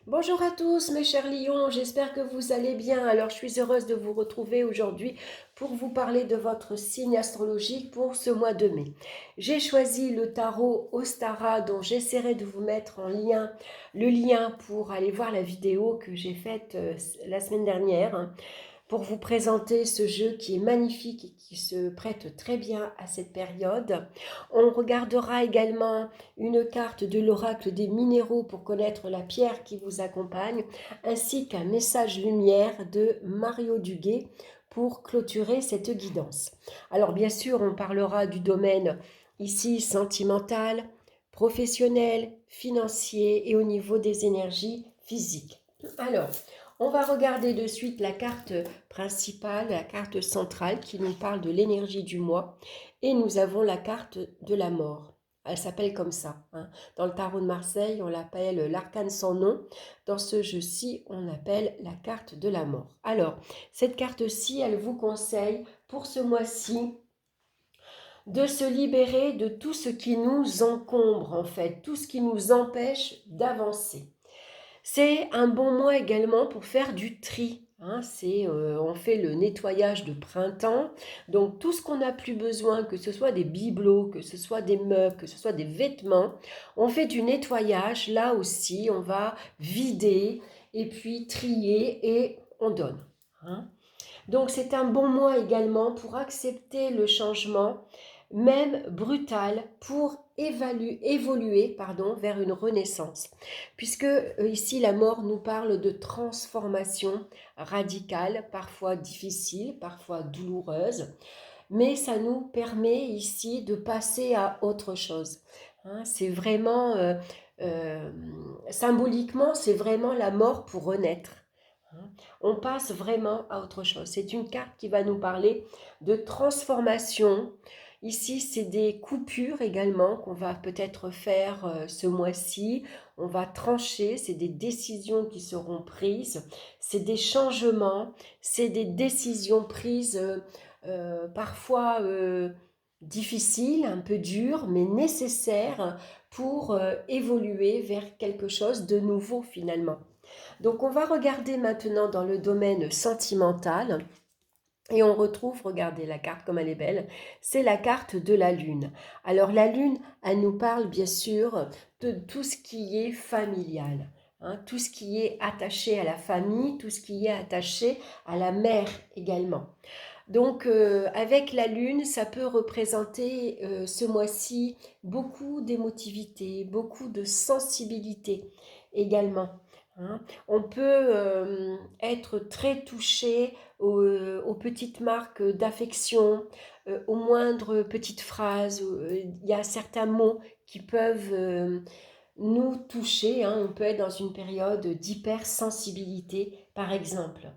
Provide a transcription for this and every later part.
Bonjour à tous mes chers lions, j'espère que vous allez bien. Alors je suis heureuse de vous retrouver aujourd'hui pour vous parler de votre signe astrologique pour ce mois de mai. J'ai choisi le tarot Ostara dont j'essaierai de vous mettre en lien le lien pour aller voir la vidéo que j'ai faite la semaine dernière, pour vous présenter ce jeu qui est magnifique et qui se prête très bien à cette période. On regardera également une carte de l'oracle des minéraux pour connaître la pierre qui vous accompagne, ainsi qu'un message lumière de Mario Duguay pour clôturer cette guidance. Alors bien sûr, on parlera du domaine ici sentimental, professionnel, financier et au niveau des énergies physiques. Alors, on va regarder de suite la carte principale, la carte centrale qui nous parle de l'énergie du mois. Et nous avons la carte de la mort. Elle s'appelle comme ça, hein. Dans le tarot de Marseille, on l'appelle l'arcane sans nom. Dans ce jeu-ci, on l'appelle la carte de la mort. Alors, cette carte-ci, elle vous conseille pour ce mois-ci de se libérer de tout ce qui nous encombre, en fait, tout ce qui nous empêche d'avancer. C'est un bon mois également pour faire du tri. Hein, on fait le nettoyage de printemps, donc tout ce qu'on n'a plus besoin, que ce soit des bibelots, que ce soit des meubles, que ce soit des vêtements, on fait du nettoyage. Là aussi, on va vider et puis trier et on donne. Hein. Donc c'est un bon mois également pour accepter le changement, même brutal, pour évoluer vers une renaissance. Puisque ici la mort nous parle de transformation radicale, parfois difficile, parfois douloureuse, mais ça nous permet ici de passer à autre chose. Hein, c'est vraiment, euh, symboliquement, c'est vraiment la mort pour renaître. Hein. On passe vraiment à autre chose. C'est une carte qui va nous parler de transformation. Ici, c'est des coupures également qu'on va peut-être faire ce mois-ci. On va trancher, c'est des décisions qui seront prises, c'est des changements, c'est des décisions prises parfois difficiles, un peu dures, mais nécessaires pour évoluer vers quelque chose de nouveau finalement. Donc on va regarder maintenant dans le domaine sentimental et on retrouve, regardez la carte comme elle est belle, c'est la carte de la lune. Alors la lune, elle nous parle bien sûr de tout ce qui est familial, hein, tout ce qui est attaché à la famille, tout ce qui est attaché à la mère également. Donc avec la lune, ça peut représenter ce mois-ci beaucoup d'émotivité, beaucoup de sensibilité également. Hein. On peut être très touché aux petites marques d'affection, aux moindres petites phrases. Il y a certains mots qui peuvent nous toucher. Hein. On peut être dans une période d'hypersensibilité, par exemple.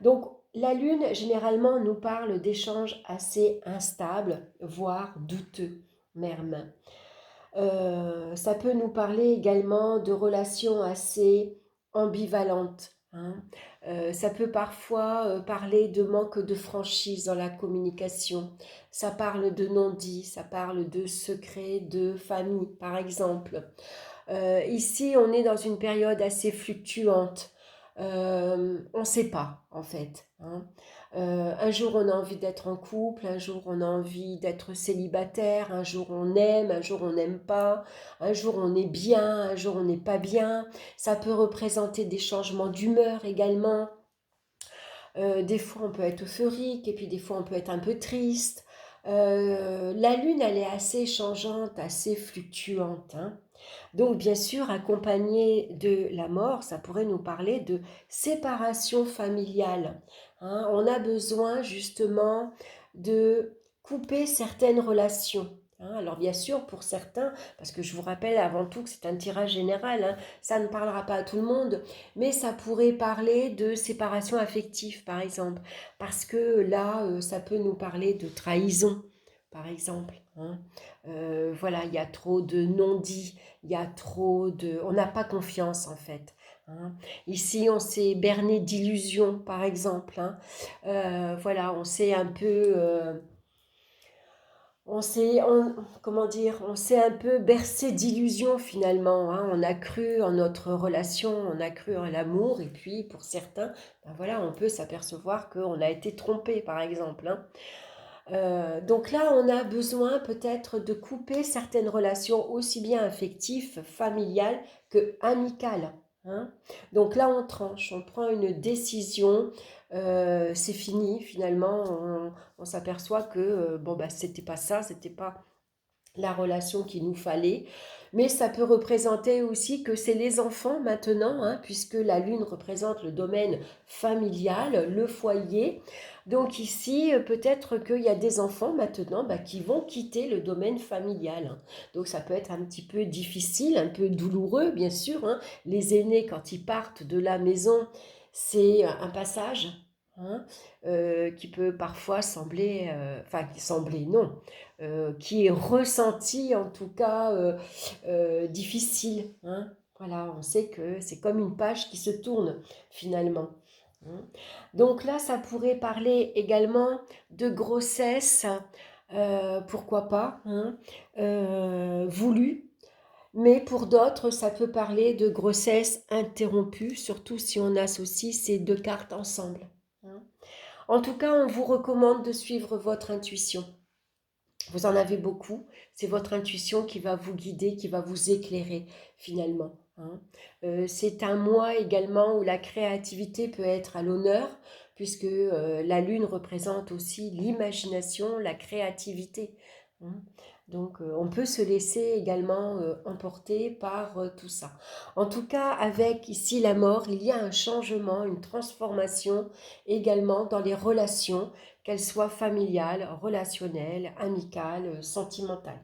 Donc, la Lune, généralement, nous parle d'échanges assez instables, voire douteux, même. Ça peut nous parler également de relations assez ambivalentes. Hein. Ça peut parfois parler de manque de franchise dans la communication. Ça parle de non-dit, ça parle de secrets de famille, par exemple. Ici, on est dans une période assez fluctuante. On ne sait pas, en fait. Hein. Un jour, on a envie d'être en couple, un jour, on a envie d'être célibataire, un jour, on aime, un jour, on n'aime pas, un jour, on est bien, un jour, on n'est pas bien. Ça peut représenter des changements d'humeur également. Des fois, on peut être euphorique et puis des fois, on peut être un peu triste. La lune, elle est assez changeante, assez fluctuante. Hein. Donc, bien sûr, accompagné de la mort, ça pourrait nous parler de séparation familiale. Hein. On a besoin justement de couper certaines relations. Hein. Alors, bien sûr, pour certains, parce que je vous rappelle avant tout que c'est un tirage général, hein, ça ne parlera pas à tout le monde, mais ça pourrait parler de séparation affective, par exemple, parce que là, ça peut nous parler de trahison, par exemple. Hein. Voilà, il y a trop de non-dits, il y a trop de... On n'a pas confiance en fait. Hein. Ici, on s'est berné d'illusions, par exemple. Hein. Voilà, on s'est un peu... comment dire, on s'est un peu bercé d'illusions finalement, hein. On a cru en notre relation, on a cru en l'amour, et puis pour certains, ben voilà, on peut s'apercevoir qu'on a été trompé par exemple, hein. Donc là, on a besoin peut-être de couper certaines relations, aussi bien affectives, familiales que amicales, hein. Donc là, on tranche, on prend une décision, c'est fini finalement, on s'aperçoit que bon, bah, c'était pas ça, c'était pas la relation qu'il nous fallait. Mais ça peut représenter aussi que c'est les enfants maintenant, hein, puisque la lune représente le domaine familial, le foyer. Donc ici, peut-être qu'il y a des enfants maintenant bah, qui vont quitter le domaine familial, hein. Donc ça peut être un petit peu difficile, un peu douloureux, bien sûr, hein. Les aînés, quand ils partent de la maison, c'est un passage, hein, qui peut parfois sembler, enfin sembler non, qui est ressenti en tout cas difficile, hein. Voilà, on sait que c'est comme une page qui se tourne finalement, hein. Donc là, ça pourrait parler également de grossesse, pourquoi pas, hein, voulue. Mais pour d'autres, ça peut parler de grossesse interrompue, surtout si on associe ces deux cartes ensemble, hein. En tout cas, on vous recommande de suivre votre intuition. Vous en avez beaucoup, c'est votre intuition qui va vous guider, qui va vous éclairer finalement, hein. C'est un mois également où la créativité peut être à l'honneur, puisque la lune représente aussi l'imagination, la créativité, hein. Donc on peut se laisser également emporter par tout ça. En tout cas, avec ici la mort, il y a un changement, une transformation également dans les relations, qu'elle soit familiale, relationnelle, amicale, sentimentale.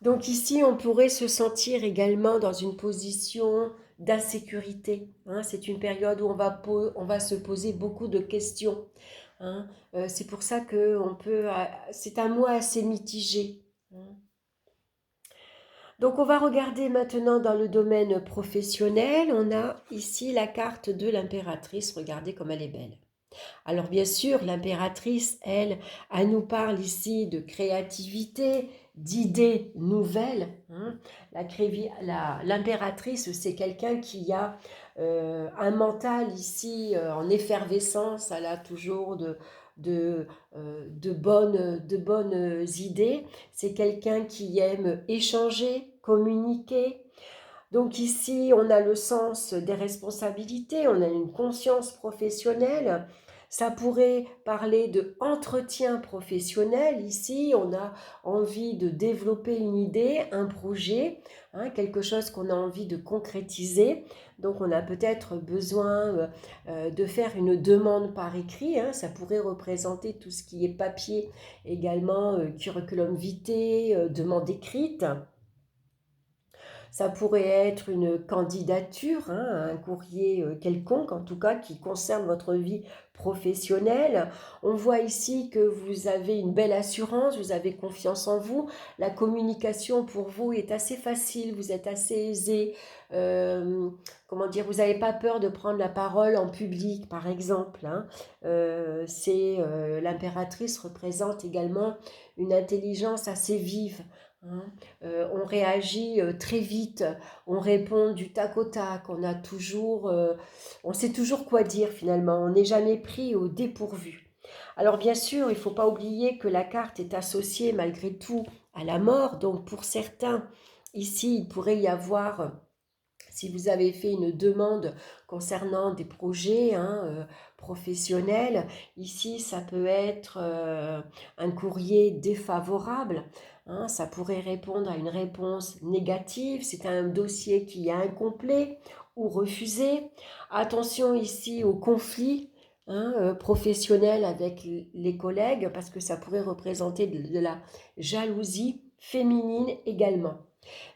Donc ici, on pourrait se sentir également dans une position d'insécurité, hein. C'est une période où on va se poser beaucoup de questions, hein. C'est pour ça que c'est un mois assez mitigé, hein. Donc on va regarder maintenant dans le domaine professionnel. On a ici la carte de l'impératrice. Regardez comme elle est belle. Alors bien sûr, l'impératrice, elle nous parle ici de créativité, d'idées nouvelles, hein. L'impératrice, c'est quelqu'un qui a un mental ici en effervescence, elle a toujours de, de bonnes idées. C'est quelqu'un qui aime échanger, communiquer. Donc ici, on a le sens des responsabilités, on a une conscience professionnelle. Ça pourrait parler de entretien professionnel. Ici, on a envie de développer une idée, un projet, hein, quelque chose qu'on a envie de concrétiser. Donc, on a peut-être besoin de faire une demande par écrit, hein. Ça pourrait représenter tout ce qui est papier également, curriculum vitae, demande écrite. Ça pourrait être une candidature, hein, un courrier quelconque, en tout cas, qui concerne votre vie professionnelle. On voit ici que vous avez une belle assurance, vous avez confiance en vous. La communication pour vous est assez facile, vous êtes assez aisé. Comment dire, vous n'avez pas peur de prendre la parole en public, par exemple, hein. L'impératrice représente également une intelligence assez vive, hein. On réagit très vite, on répond du tac au tac, on sait toujours quoi dire finalement, on n'est jamais pris au dépourvu. Alors bien sûr, il ne faut pas oublier que la carte est associée malgré tout à la mort, donc pour certains, ici, il pourrait y avoir, si vous avez fait une demande concernant des projets, hein, professionnels, ici ça peut être un courrier défavorable, hein. Ça pourrait répondre à une réponse négative, c'est un dossier qui est incomplet ou refusé. Attention ici au conflit, hein, professionnel avec les collègues, parce que ça pourrait représenter de la jalousie féminine également.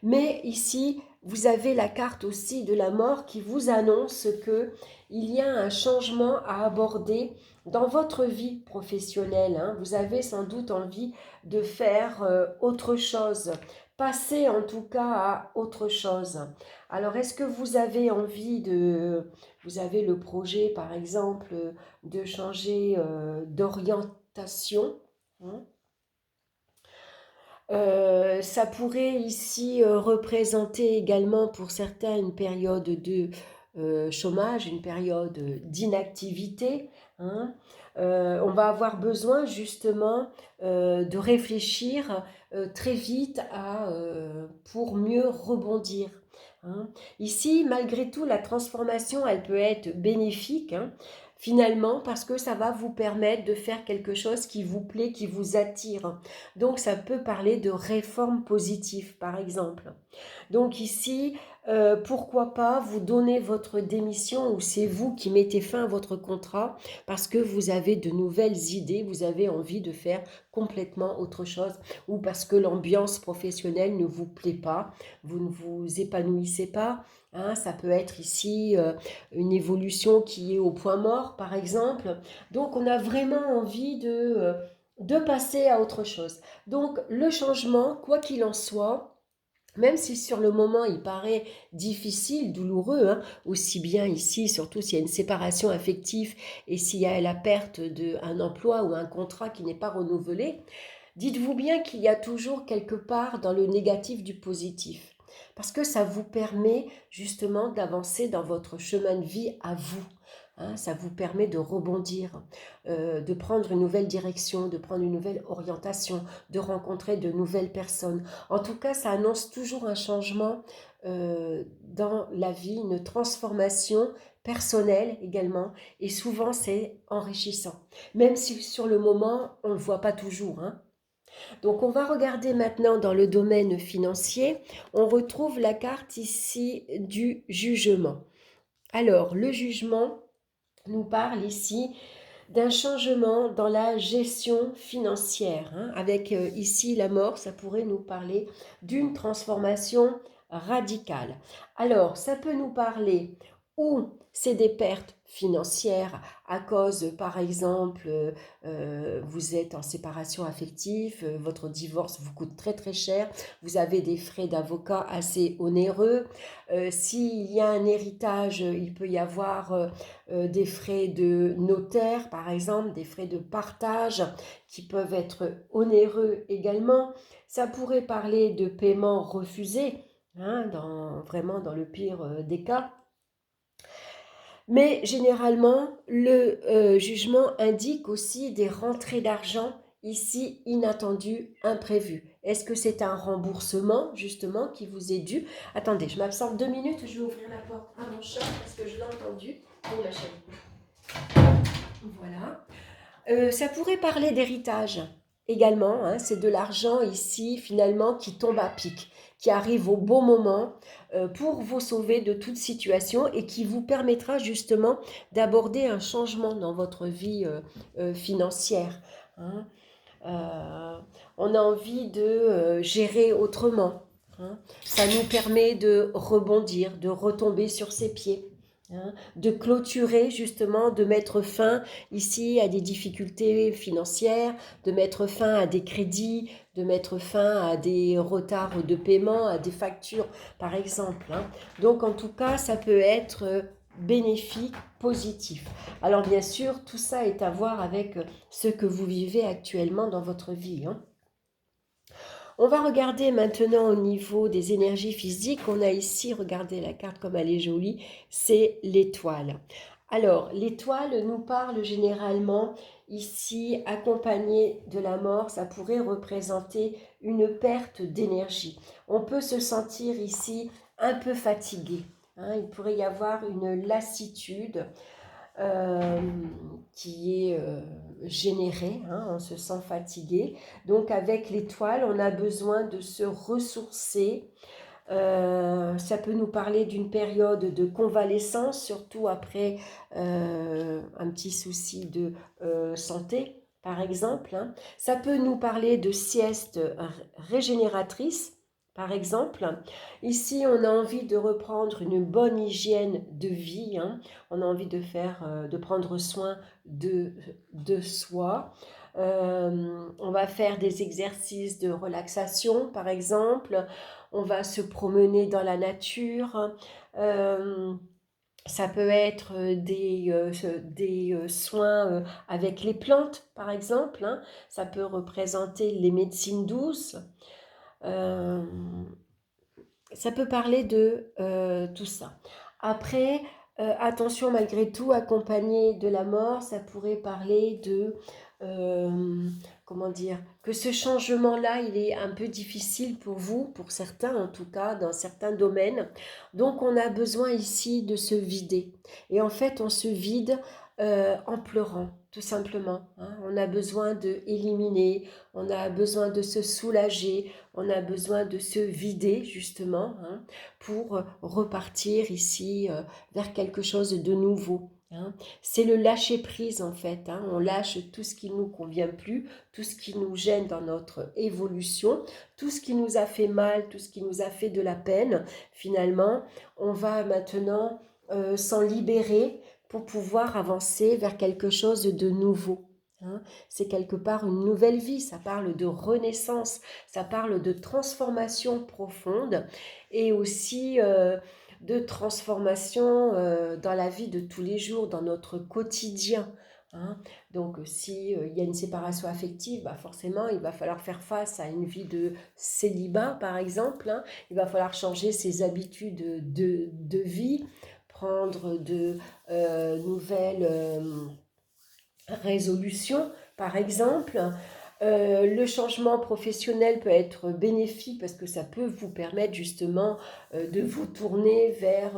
Mais ici, vous avez la carte aussi de la mort qui vous annonce que il y a un changement à aborder dans votre vie professionnelle, hein. Vous avez sans doute envie de faire autre chose, passer en tout cas à autre chose. Alors, est-ce que vous avez vous avez le projet par exemple de changer orientation. Hein. Ça pourrait ici représenter également pour certains une période de chômage, une période d'inactivité. Hein. On va avoir besoin justement de réfléchir très vite pour mieux rebondir. Hein. Ici, malgré tout, la transformation, elle peut être bénéfique. Hein, finalement, parce que ça va vous permettre de faire quelque chose qui vous plaît, qui vous attire. Donc, ça peut parler de réforme positive, par exemple. Donc ici, pourquoi pas vous donner votre démission ou c'est vous qui mettez fin à votre contrat parce que vous avez de nouvelles idées, vous avez envie de faire complètement autre chose ou parce que l'ambiance professionnelle ne vous plaît pas, vous ne vous épanouissez pas. Hein, ça peut être ici une évolution qui est au point mort, par exemple. Donc, on a vraiment envie de passer à autre chose. Donc, le changement, quoi qu'il en soit, même si sur le moment il paraît difficile, douloureux, hein, aussi bien ici, surtout s'il y a une séparation affective et s'il y a la perte d'un emploi ou un contrat qui n'est pas renouvelé, dites-vous bien qu'il y a toujours quelque part dans le négatif du positif. Parce que ça vous permet justement d'avancer dans votre chemin de vie à vous. Hein, ça vous permet de rebondir, de prendre une nouvelle direction, de prendre une nouvelle orientation, de rencontrer de nouvelles personnes. En tout cas, ça annonce toujours un changement dans la vie, une transformation personnelle également. Et souvent, c'est enrichissant. Même si sur le moment, on ne le voit pas toujours. Hein. Donc, on va regarder maintenant dans le domaine financier. On retrouve la carte ici du jugement. Alors, le jugement nous parle ici d'un changement dans la gestion financière. Hein. Avec ici la mort, ça pourrait nous parler d'une transformation radicale. Alors, ça peut nous parler ou c'est des pertes financières à cause, par exemple, vous êtes en séparation affective, votre divorce vous coûte très très cher, vous avez des frais d'avocat assez onéreux. S'il y a un héritage, il peut y avoir des frais de notaire, par exemple, des frais de partage qui peuvent être onéreux également. Ça pourrait parler de paiement refusé, hein, vraiment dans le pire des cas. Mais généralement, le jugement indique aussi des rentrées d'argent ici inattendues, imprévues. Est-ce que c'est un remboursement justement qui vous est dû? Attendez, je m'absente 2 minutes, je vais ouvrir la porte à mon chat parce que je l'ai entendu. Oh la chérie. Voilà. Ça pourrait parler d'héritage également. Hein, c'est de l'argent ici finalement qui tombe à pic, qui arrive au bon moment pour vous sauver de toute situation et qui vous permettra justement d'aborder un changement dans votre vie financière. Hein. On a envie de gérer autrement. Hein. Ça nous permet de rebondir, de retomber sur ses pieds. Hein, de clôturer justement, de mettre fin ici à des difficultés financières, de mettre fin à des crédits, de mettre fin à des retards de paiement, à des factures par exemple. Hein. Donc en tout cas, ça peut être bénéfique, positif. Alors bien sûr, tout ça est à voir avec ce que vous vivez actuellement dans votre vie. Hein. On va regarder maintenant au niveau des énergies physiques. On a ici, regardez la carte comme elle est jolie, c'est l'étoile. Alors, l'étoile nous parle généralement ici, accompagnée de la mort, ça pourrait représenter une perte d'énergie. On peut se sentir ici un peu fatigué. Hein, il pourrait y avoir une lassitude euh, qui est générée, hein, on se sent fatigué. Donc avec l'étoile, on a besoin de se ressourcer. Ça peut nous parler d'une période de convalescence, surtout après un petit souci de santé, par exemple. Hein. Ça peut nous parler de sieste régénératrice, par exemple. Ici, on a envie de reprendre une bonne hygiène de vie. Hein. On a envie de prendre soin de soi. On va faire des exercices de relaxation, par exemple. On va se promener dans la nature. Ça peut être des soins avec les plantes, par exemple, hein. Ça peut représenter les médecines douces. Euh, Ça peut parler de tout ça. Après, attention malgré tout, accompagné de la mort, ça pourrait parler de, euh, comment dire, que ce changement-là, il est un peu difficile pour vous, pour certains en tout cas, dans certains domaines. Donc on a besoin ici de se vider. Et en fait, on se vide en pleurant, tout simplement, hein. On a besoin de éliminer, on a besoin de se soulager, on a besoin de se vider justement, hein, pour repartir ici vers quelque chose de nouveau, hein. C'est le lâcher prise en fait, hein. On lâche tout ce qui ne nous convient plus, tout ce qui nous gêne dans notre évolution, tout ce qui nous a fait mal, tout ce qui nous a fait de la peine. Finalement, on va maintenant s'en libérer pour pouvoir avancer vers quelque chose de nouveau, hein. C'est quelque part une nouvelle vie, ça parle de renaissance, ça parle de transformation profonde et aussi de transformation dans la vie de tous les jours, dans notre quotidien, hein. Donc si il y a une séparation affective, bah forcément il va falloir faire face à une vie de célibat par exemple, hein. Il va falloir changer ses habitudes de vie, prendre de nouvelles résolutions par exemple. Le changement professionnel peut être bénéfique parce que ça peut vous permettre justement de vous tourner vers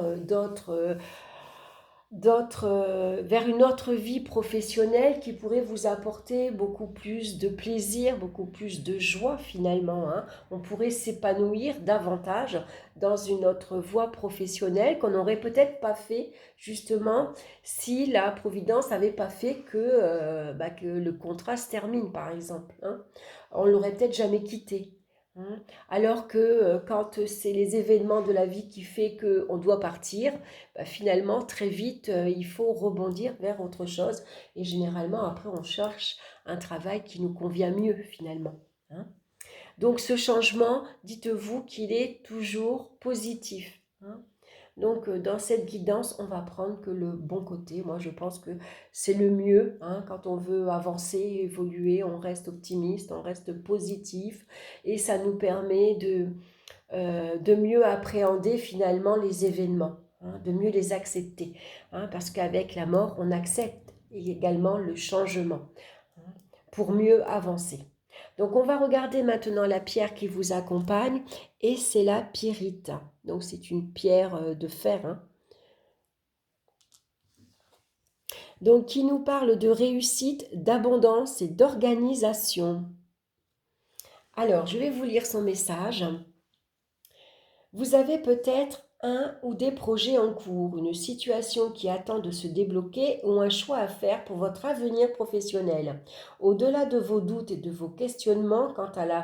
vers une autre vie professionnelle qui pourrait vous apporter beaucoup plus de plaisir, beaucoup plus de joie finalement, hein. On pourrait s'épanouir davantage dans une autre voie professionnelle qu'on n'aurait peut-être pas fait justement si la Providence n'avait pas fait que le contrat se termine par exemple, hein. On l'aurait peut-être jamais quitté, hein. Alors que quand c'est les événements de la vie qui fait qu'on doit partir, bah, finalement, très vite, il faut rebondir vers autre chose. Et généralement, après, on cherche un travail qui nous convient mieux, finalement, hein. Donc, ce changement, dites-vous qu'il est toujours positif, hein. Donc, dans cette guidance, on va prendre que le bon côté. Moi, je pense que c'est le mieux, hein. Quand on veut avancer, évoluer, on reste optimiste, on reste positif. Et ça nous permet de mieux appréhender finalement les événements, hein, de mieux les accepter, hein, parce qu'avec la mort, on accepte également le changement, hein, pour mieux avancer. Donc on va regarder maintenant la pierre qui vous accompagne et c'est la pyrite. Donc c'est une pierre de fer, hein. Donc qui nous parle de réussite, d'abondance et d'organisation. Alors je vais vous lire son message. Vous avez peut-être un ou des projets en cours, une situation qui attend de se débloquer ou un choix à faire pour votre avenir professionnel. Au-delà de vos doutes et de vos questionnements quant à la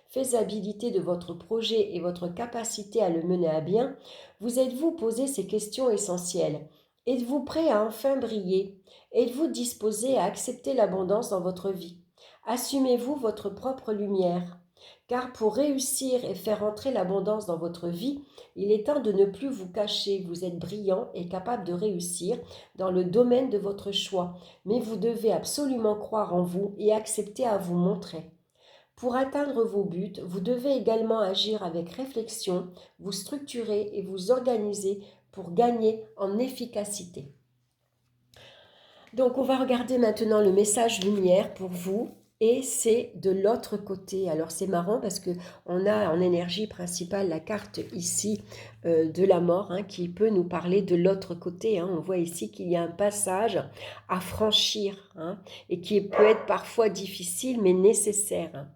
faisabilité de votre projet et votre capacité à le mener à bien, vous êtes-vous posé ces questions essentielles? Êtes-vous prêt à enfin briller? Êtes-vous disposé à accepter l'abondance dans votre vie? Assumez-vous votre propre lumière? Car pour réussir et faire entrer l'abondance dans votre vie, il est temps de ne plus vous cacher. Vous êtes brillant et capable de réussir dans le domaine de votre choix, mais vous devez absolument croire en vous et accepter à vous montrer. Pour atteindre vos buts, vous devez également agir avec réflexion, vous structurer et vous organiser pour gagner en efficacité. Donc on va regarder maintenant le message lumière pour vous. Et c'est de l'autre côté. Alors c'est marrant parce que on a en énergie principale la carte ici de la mort, hein, qui peut nous parler de l'autre côté, hein. On voit ici qu'il y a un passage à franchir, hein, et qui peut être parfois difficile mais nécessaire, hein.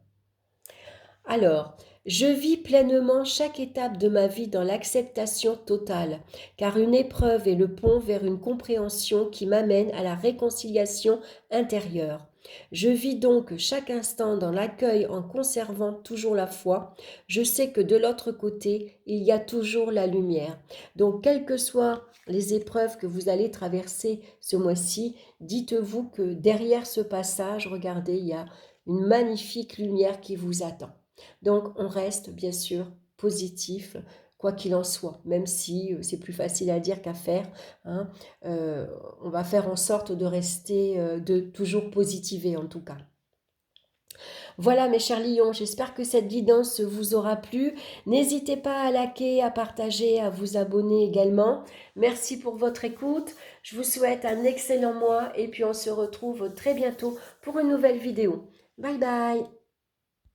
Alors, je vis pleinement chaque étape de ma vie dans l'acceptation totale, car une épreuve est le pont vers une compréhension qui m'amène à la réconciliation intérieure. Je vis donc chaque instant dans l'accueil en conservant toujours la foi. Je sais que de l'autre côté, il y a toujours la lumière. Donc, quelles que soient les épreuves que vous allez traverser ce mois-ci, dites-vous que derrière ce passage, regardez, il y a une magnifique lumière qui vous attend. Donc, on reste bien sûr positif, quoi qu'il en soit, même si c'est plus facile à dire qu'à faire, hein. On va faire en sorte de rester, de toujours positiver en tout cas. Voilà mes chers lions, j'espère que cette guidance vous aura plu. N'hésitez pas à liker, à partager, à vous abonner également. Merci pour votre écoute. Je vous souhaite un excellent mois et puis on se retrouve très bientôt pour une nouvelle vidéo. Bye bye.